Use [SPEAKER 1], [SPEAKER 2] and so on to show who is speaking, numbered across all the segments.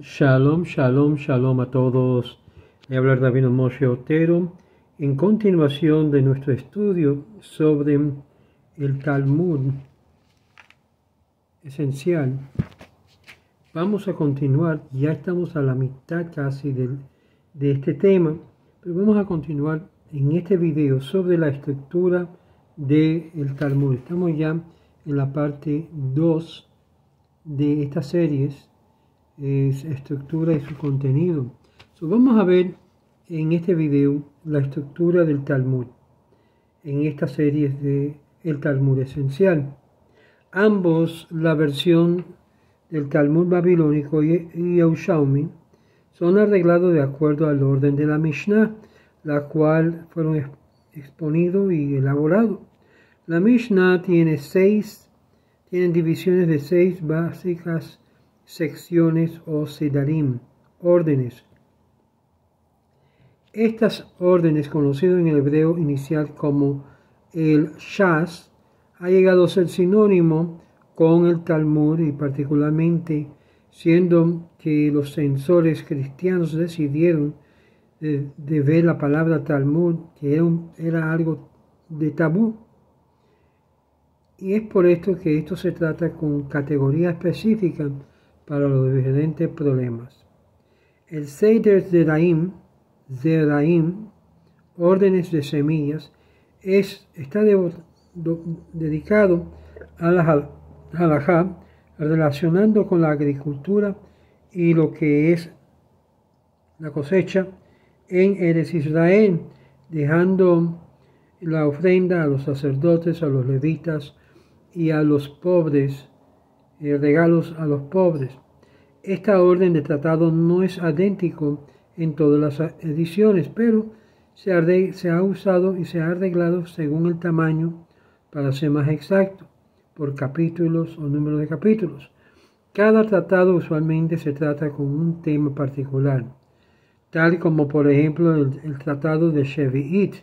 [SPEAKER 1] Shalom, shalom, shalom a todos. Le habla el Rabino Moshe Otero en continuación de nuestro estudio sobre el Talmud esencial. Vamos a continuar, ya estamos a la mitad casi de este tema, pero vamos a continuar en este video sobre la estructura del Talmud. Estamos ya en la parte 2 de estas series. Es estructura y su contenido. Vamos a ver en este video la estructura del Talmud en esta serie de el Talmud esencial. Ambos, la versión del Talmud babilónico y Yerushalmi, son arreglados de acuerdo al orden de la Mishnah, la cual fueron exponidos y elaborados. La Mishnah tiene divisiones de 6 básicas secciones o sedarim, órdenes. Estas órdenes, conocidas en el hebreo inicial como el Shas, ha llegado a ser sinónimo con el Talmud, y particularmente siendo que los censores cristianos decidieron de ver la palabra Talmud, que era algo de tabú. Y es por esto que esto se trata con categoría específica para los diferentes problemas. El Seder Zeraim, órdenes de semillas, está dedicado a la halajá, relacionando con la agricultura y lo que es la cosecha en Eretz Israel, dejando la ofrenda a los sacerdotes, a los levitas y a los pobres, regalos a los pobres. Esta orden de tratado no es idéntico en todas las ediciones, pero se ha usado y se ha arreglado según el tamaño, para ser más exacto, por capítulos o número de capítulos. Cada tratado usualmente se trata con un tema particular, tal como por ejemplo el tratado de Shevi'it,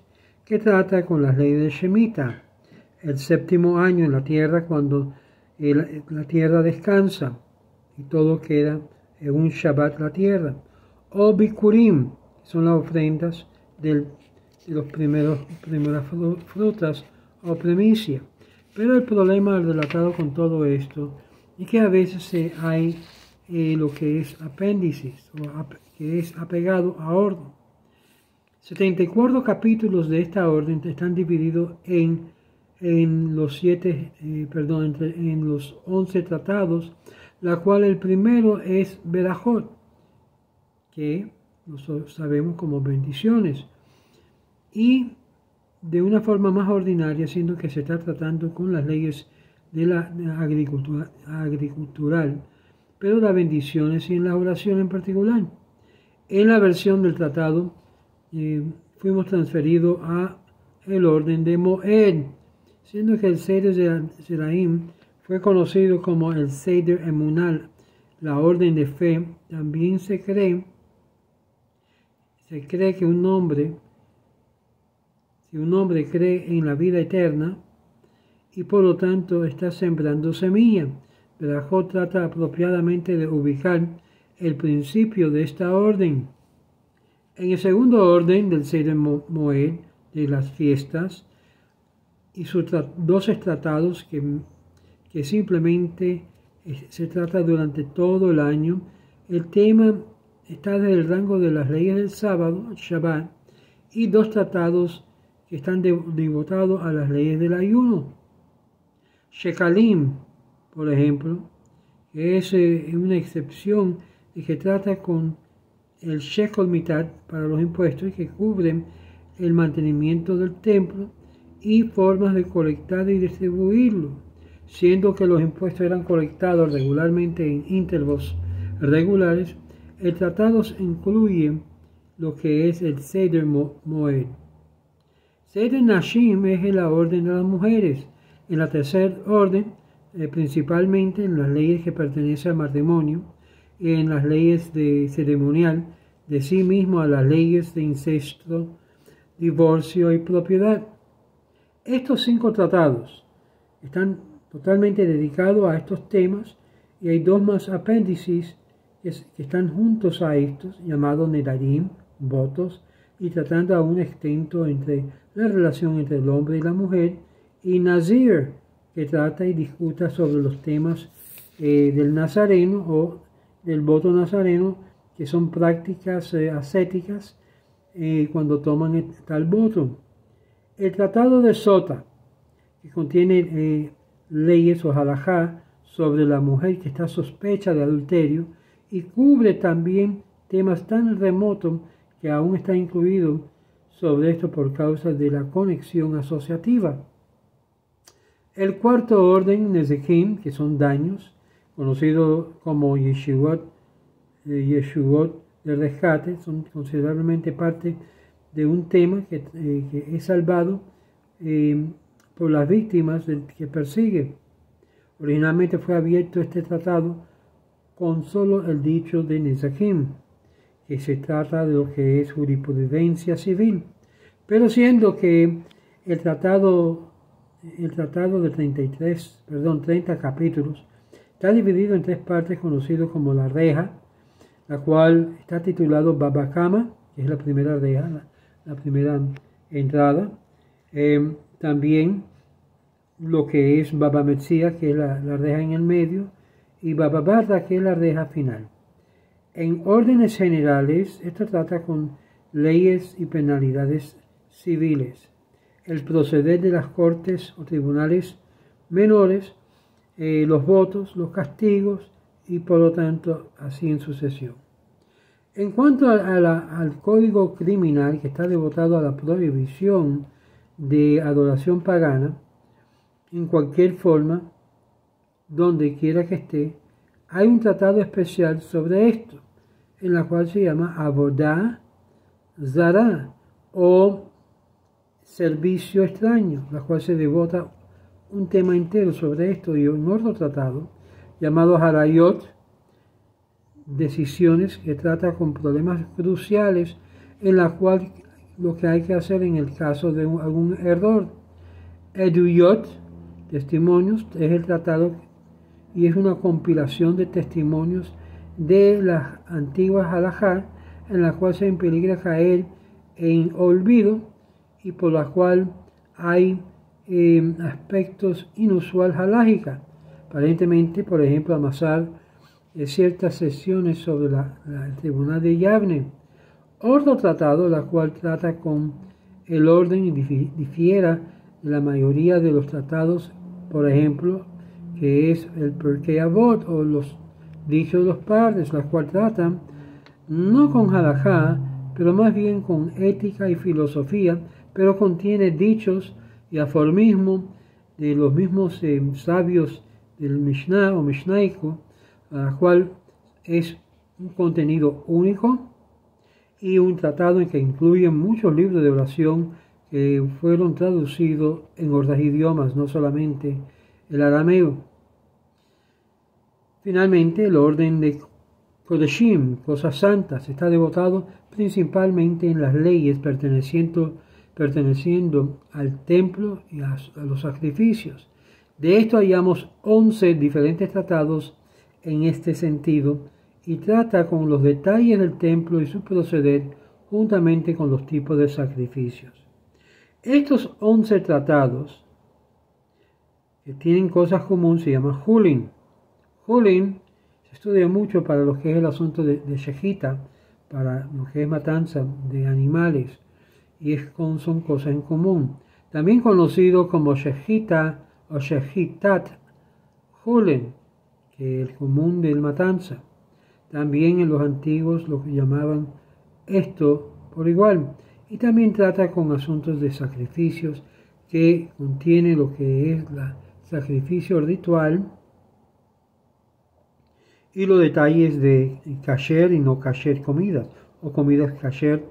[SPEAKER 1] que trata con las leyes de Shemitah, el séptimo año en la tierra, cuando la tierra descansa y todo queda en un Shabbat la tierra. O Bikurim, son las ofrendas de los primeras frutas o primicia. Pero el problema relatado con todo esto es que a veces hay lo que es apéndices, que es apegado a orden. 74 capítulos de esta orden están divididos en los 11 tratados, la cual el primero es Berajot, que nosotros sabemos como bendiciones, y de una forma más ordinaria, siendo que se está tratando con las leyes de la agricultural, pero las bendiciones y en la oración en particular. En la versión del tratado fuimos transferidos a el orden de Moed, siendo que el Seder Zeraim fue conocido como el Seder Emunal, la orden de fe. También se cree que si un hombre cree en la vida eterna y por lo tanto está sembrando semilla, Berajot trata apropiadamente de ubicar el principio de esta orden. En el segundo orden del Seder Moed, de las fiestas, y sus 12 tratados que simplemente se trata durante todo el año, el tema está desde el rango de las leyes del sábado, Shabbat, y 2 tratados que están devotados a las leyes del ayuno. Shekalim, por ejemplo, que es una excepción y que trata con el shekel mitad para los impuestos y que cubren el mantenimiento del templo y formas de colectar y distribuirlo, siendo que los impuestos eran colectados regularmente en intervalos regulares. El tratado incluye lo que es el Seder Moed. Seder Nashim es la orden de las mujeres. En la tercera orden, principalmente en las leyes que pertenecen al matrimonio, y en las leyes de ceremonial, de sí mismo a las leyes de incesto, divorcio y propiedad. Estos 5 tratados están totalmente dedicados a estos temas, y hay 2 más apéndices que están juntos a estos, llamados Nedarim, votos, y tratando a un extento entre la relación entre el hombre y la mujer, y Nazir, que trata y discuta sobre los temas del nazareno o del voto nazareno, que son prácticas ascéticas cuando toman tal voto. El Tratado de Sota, que contiene leyes o halajá sobre la mujer que está sospecha de adulterio y cubre también temas tan remotos que aún está incluido sobre esto por causa de la conexión asociativa. El cuarto orden, Nezekim, que son daños, conocido como Yeshuvot de rescate, son considerablemente parte de un tema que es salvado por las víctimas que persigue. Originalmente fue abierto este tratado con solo el dicho de Nezekim, que se trata de lo que es jurisprudencia civil, pero siendo que el tratado de 30 capítulos está dividido en 3 partes conocidas como la reja, la cual está titulado Baba Kama, que es la primera reja, la primera entrada. También lo que es Baba Metzia, que es la reja en el medio, y Baba Barda, que es la reja final. En órdenes generales, esto trata con leyes y penalidades civiles, el proceder de las cortes o tribunales menores, los votos, los castigos y por lo tanto así en sucesión. En cuanto al código criminal, que está devotado a la prohibición de adoración pagana, en cualquier forma, donde quiera que esté, hay un tratado especial sobre esto, en la cual se llama Avodah Zarah o servicio extraño, la cual se devota un tema entero sobre esto y un otro tratado llamado Harayot, decisiones, que trata con problemas cruciales en la cual lo que hay que hacer en el caso de algún error. Eduyot, testimonios, es el tratado y es una compilación de testimonios de las antiguas halajá en la cual se peligra caer en olvido y por la cual hay aspectos inusuales halágicas. Aparentemente, por ejemplo, amasar ciertas sesiones sobre el tribunal de Yavne. Otro tratado, la cual trata con el orden y difiera de la mayoría de los tratados, por ejemplo, que es el Pirkei Avot o los dichos de los padres, la cual tratan no con halajá, pero más bien con ética y filosofía, pero contiene dichos y aforismos de los mismos sabios del Mishnah o Mishnaico, la cual es un contenido único y un tratado en que incluye muchos libros de oración que fueron traducidos en otros idiomas, no solamente el arameo. Finalmente, el orden de Kodeshim, cosas santas, está devotado principalmente en las leyes perteneciendo al templo y a los sacrificios. De esto hallamos 11 diferentes tratados en este sentido y trata con los detalles del templo y su proceder juntamente con los tipos de sacrificios. Estos 11 tratados que tienen cosas comunes se llaman Julin. Julin se estudia mucho para lo que es el asunto de Shejita, para lo que es matanza de animales, y son cosas en común. También conocido como Shejita o Shejitat Julin, que es el común de matanza. También en los antiguos lo llamaban esto por igual. Y también trata con asuntos de sacrificios, que contiene lo que es el sacrificio ritual y los detalles de kasher y no kasher comidas, o comidas kasher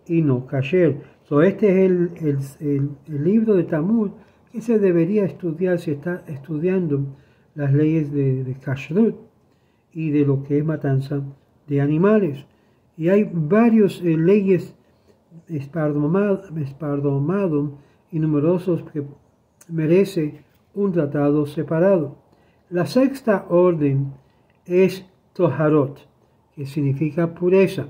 [SPEAKER 1] y no kasher. Este es el libro de Talmud que se debería estudiar si está estudiando las leyes de kashrut y de lo que es matanza de animales. Y hay varias leyes espardomado y numerosos que merece un tratado separado. La sexta orden es Toharot, que significa pureza,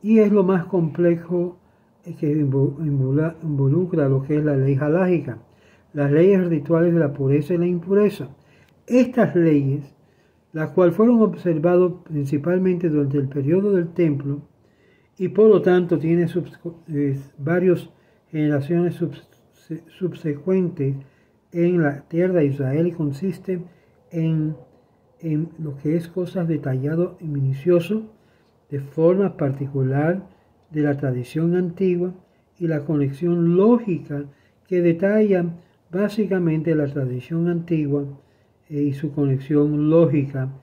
[SPEAKER 1] y es lo más complejo que involucra lo que es la ley halágica, las leyes rituales de la pureza y la impureza. Estas leyes, las cuales fueron observadas principalmente durante el periodo del templo, y por lo tanto tiene varias generaciones subsecuentes en la tierra de Israel, y consiste en lo que es cosas detallado y minucioso, de forma particular de la tradición antigua y la conexión lógica que detalla básicamente la tradición antigua y su conexión lógica,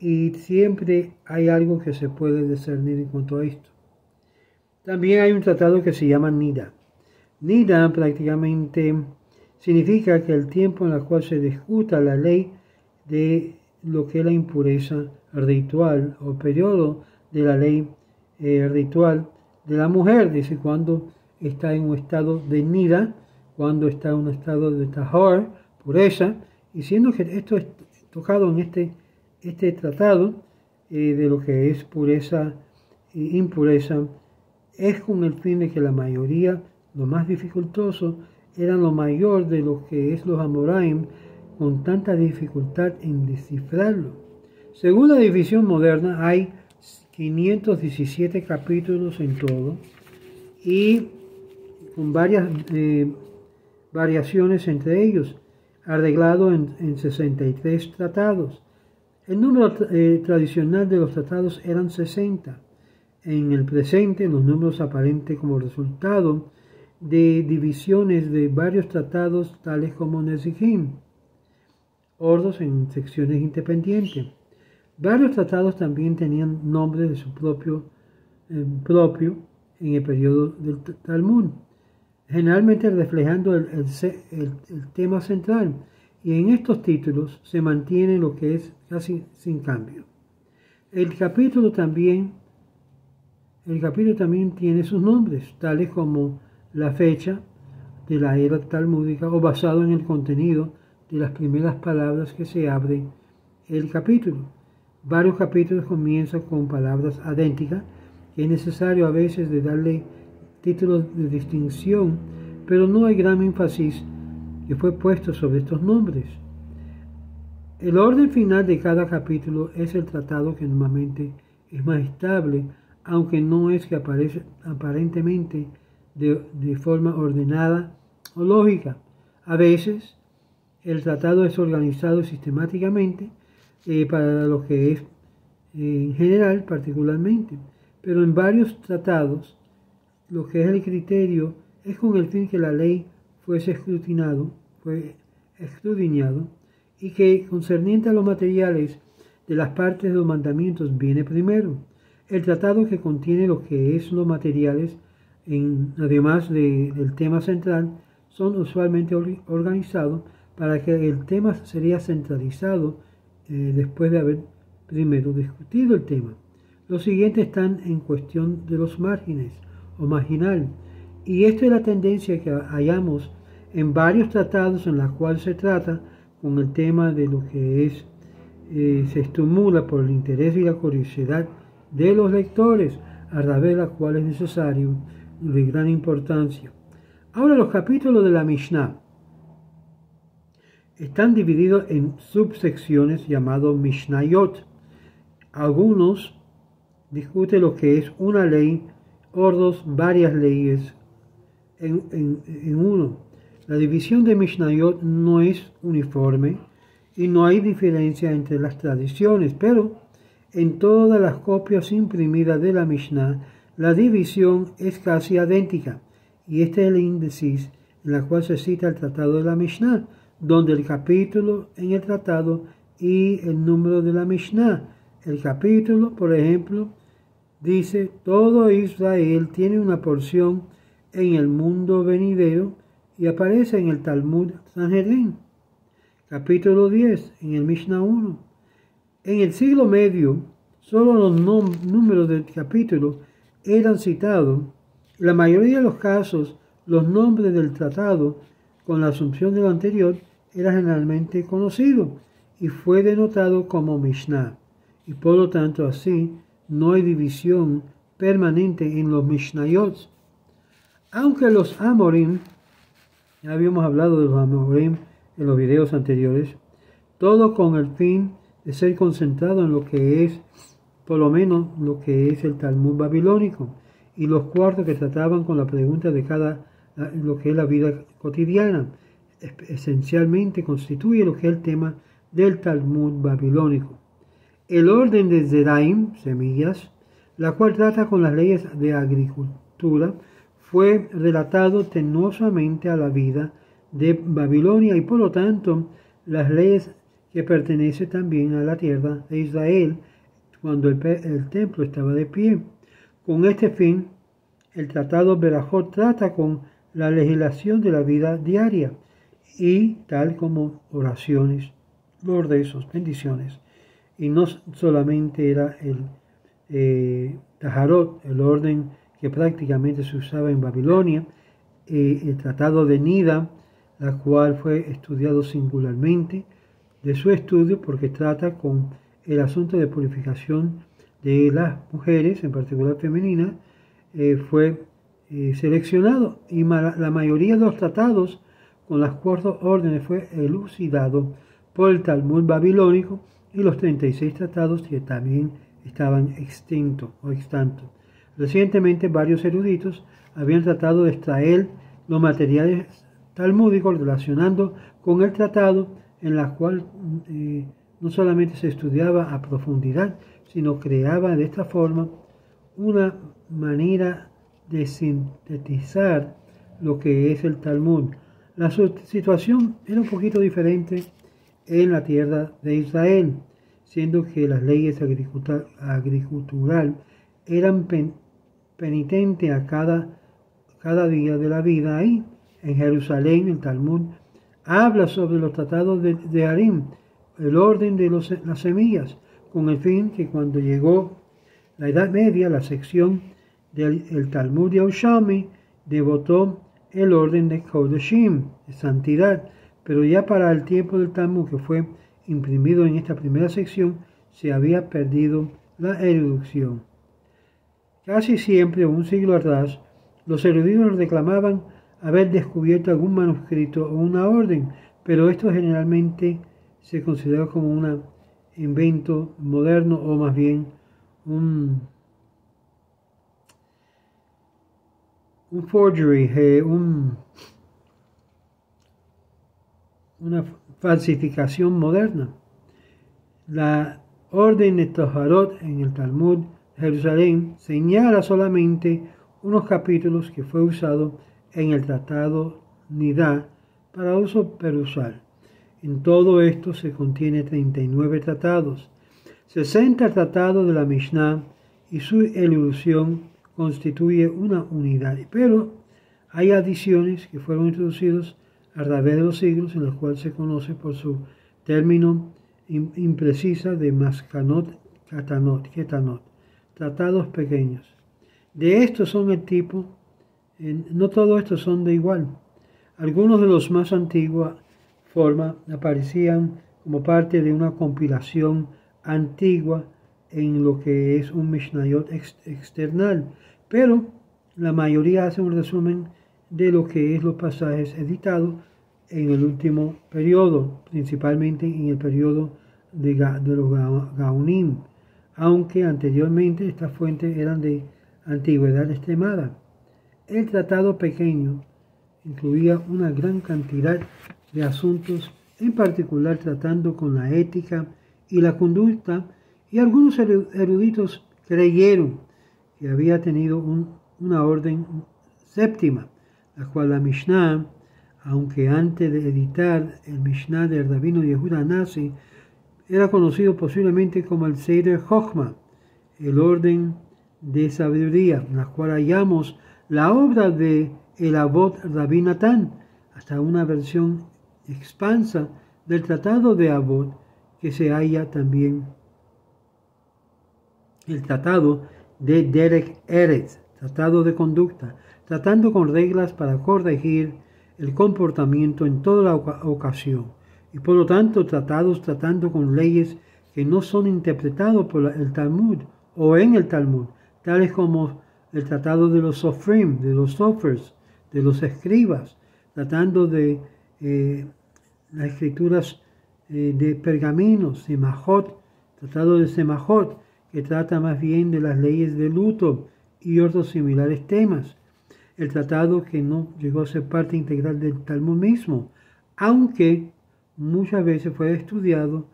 [SPEAKER 1] y siempre hay algo que se puede discernir en cuanto a esto. También hay un tratado que se llama Nida. Nida prácticamente significa que el tiempo en el cual se discuta la ley de lo que es la impureza ritual, o periodo de la ley ritual de la mujer, dice, cuando está en un estado de Nida, cuando está en un estado de tahor, pureza, y siendo que esto es tocado en este tratado de lo que es pureza e impureza, es con el fin de que la mayoría, lo más dificultoso, eran lo mayor de lo que es los Amoraim, con tanta dificultad en descifrarlo. Según la división moderna, hay 517 capítulos en todo, y con varias variaciones entre ellos, arreglado en 63 tratados. El número tradicional de los tratados eran 60. En el presente, los números aparecen como resultado de divisiones de varios tratados, tales como Nezikim, ordos en secciones independientes. Varios tratados también tenían nombres de su propio en el periodo del Talmud, generalmente reflejando el tema central, y en estos títulos se mantiene lo que es casi sin cambio. El capítulo también tiene sus nombres, tales como la fecha de la era talmúdica, o basado en el contenido de las primeras palabras que se abre el capítulo. Varios capítulos comienzan con palabras idénticas, que es necesario a veces de darle títulos de distinción, pero no hay gran énfasis que fue puesto sobre estos nombres. El orden final de cada capítulo es el tratado, que normalmente es más estable, aunque no es que aparece aparentemente de forma ordenada o lógica. A veces el tratado es organizado sistemáticamente para lo que es en general particularmente, pero en varios tratados lo que es el criterio es con el fin que la ley fuese escudriñado, y que concerniente a los materiales de las partes de los mandamientos viene primero. El tratado que contiene lo que es los materiales, además del tema central, son usualmente organizados para que el tema sería centralizado después de haber primero discutido el tema. Los siguientes están en cuestión de los márgenes o marginal, y esta es la tendencia que hallamos en varios tratados en los cuales se trata con el tema de lo que es, se estimula por el interés y la curiosidad de los lectores, a través de la cual es necesario de gran importancia. Ahora, los capítulos de la Mishnah están divididos en subsecciones llamadas Mishnayot. Algunos discuten lo que es una ley, otros varias leyes en uno. La división de Mishnayot no es uniforme y no hay diferencia entre las tradiciones, pero en todas las copias imprimidas de la Mishnah, la división es casi idéntica, y este es el índice en el cual se cita el tratado de la Mishnah, donde el capítulo en el tratado y el número de la Mishnah. El capítulo, por ejemplo, dice: todo Israel tiene una porción en el mundo venidero, y aparece en el Talmud Sanhedrin. Capítulo 10, en el Mishnah 1. En el siglo medio, solo los números del capítulo eran citados. En la mayoría de los casos, los nombres del tratado, con la asunción de lo anterior, era generalmente conocido y fue denotado como Mishnah, y por lo tanto así no hay división permanente en los Mishnayot. Aunque los Amorim, ya habíamos hablado de los Amorim en los videos anteriores, todo con el fin de ser concentrado en lo que es, por lo menos, lo que es el Talmud babilónico, y los cuartos que trataban con la pregunta de lo que es la vida cotidiana. Esencialmente constituye lo que es el tema del Talmud babilónico. El orden de Zeraim, semillas, la cual trata con las leyes de agricultura, fue relatado tenuosamente a la vida de Babilonia y por lo tanto las leyes que pertenecen también a la tierra de Israel cuando el templo estaba de pie. Con este fin, el tratado Berajot trata con la legislación de la vida diaria y tal como oraciones, los rezos, bendiciones. Y no solamente era el Taharot, el orden que prácticamente se usaba en Babilonia, el tratado de Nida, la cual fue estudiado singularmente de su estudio porque trata con el asunto de purificación de las mujeres, en particular femeninas, fue seleccionado y la mayoría de los tratados con las cuatro órdenes fue elucidado por el Talmud babilónico y los 36 tratados que también estaban extintos. Recientemente varios eruditos habían tratado de extraer los materiales talmúdicos relacionando con el tratado en la cual no solamente se estudiaba a profundidad, sino creaba de esta forma una manera de sintetizar lo que es el Talmud. La situación era un poquito diferente en la tierra de Israel, siendo que las leyes agricultural eran penitentes a cada día de la vida ahí. En Jerusalén, el Talmud habla sobre los tratados de Harim, el orden de las semillas, con el fin que cuando llegó la Edad Media, la sección del Talmud de Yerushalmi devotó el orden de Kodeshim, de santidad, pero ya para el tiempo del Talmud que fue imprimido en esta primera sección, se había perdido la erudición. Casi siempre, un siglo atrás, los eruditos reclamaban haber descubierto algún manuscrito o una orden, pero esto generalmente se considera como un invento moderno o más bien un forgery, una falsificación moderna. La orden de Taharot en el Talmud de Jerusalén señala solamente unos capítulos que fue usado en el tratado Nidá para uso perusal. En todo esto se contiene 39 tratados, 60 tratados de la Mishnah y su elusión constituye una unidad. Pero hay adiciones que fueron introducidas a través de los siglos en los cuales se conoce por su término imprecisa de Maskanot, Ketanot, tratados pequeños. De estos son el tipo, no todos estos son de igual. Algunos de los más antiguos forma aparecían como parte de una compilación antigua en lo que es un Mishnayot external, pero la mayoría hace un resumen de lo que es los pasajes editados en el último periodo, principalmente en el periodo de los Gaonim, aunque anteriormente estas fuentes eran de antigüedad extremada. El tratado pequeño incluía una gran cantidad de asuntos, en particular tratando con la ética y la conducta, y algunos eruditos creyeron que había tenido una orden séptima, la cual la Mishnah, aunque antes de editar el Mishnah del rabino Yehuda Nasi, era conocido posiblemente como el Seder Chochma, el orden de sabiduría, en la cual hallamos la obra de el Avot Rabbi Natán, hasta una versión expansa del tratado de Avot, que se halla también el tratado de Derek Eretz, tratado de conducta, tratando con reglas para corregir el comportamiento en toda la ocasión, y por lo tanto tratados tratando con leyes que no son interpretados por el Talmud o en el Talmud, tales como el tratado de los Sofrim, de los Sofers, de los escribas, tratando de las escrituras de pergaminos, Semajot, tratado de Semajot, que trata más bien de las leyes de luto y otros similares temas. El tratado que no llegó a ser parte integral del Talmud mismo, aunque muchas veces fue estudiado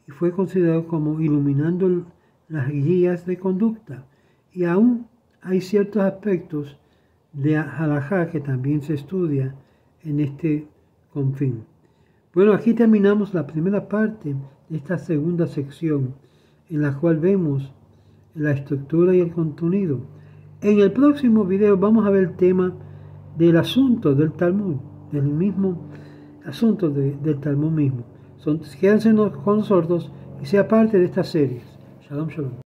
[SPEAKER 1] y fue considerado como iluminando las guías de conducta. Y aún hay ciertos aspectos de halajá que también se estudia en este confín. Bueno, aquí terminamos la primera parte de esta segunda sección, en la cual vemos la estructura y el contenido. En el próximo video vamos a ver el tema del asunto del Talmud, del mismo asunto del Talmud mismo. Quédense con nosotros y sea parte de estas series. Shalom, shalom.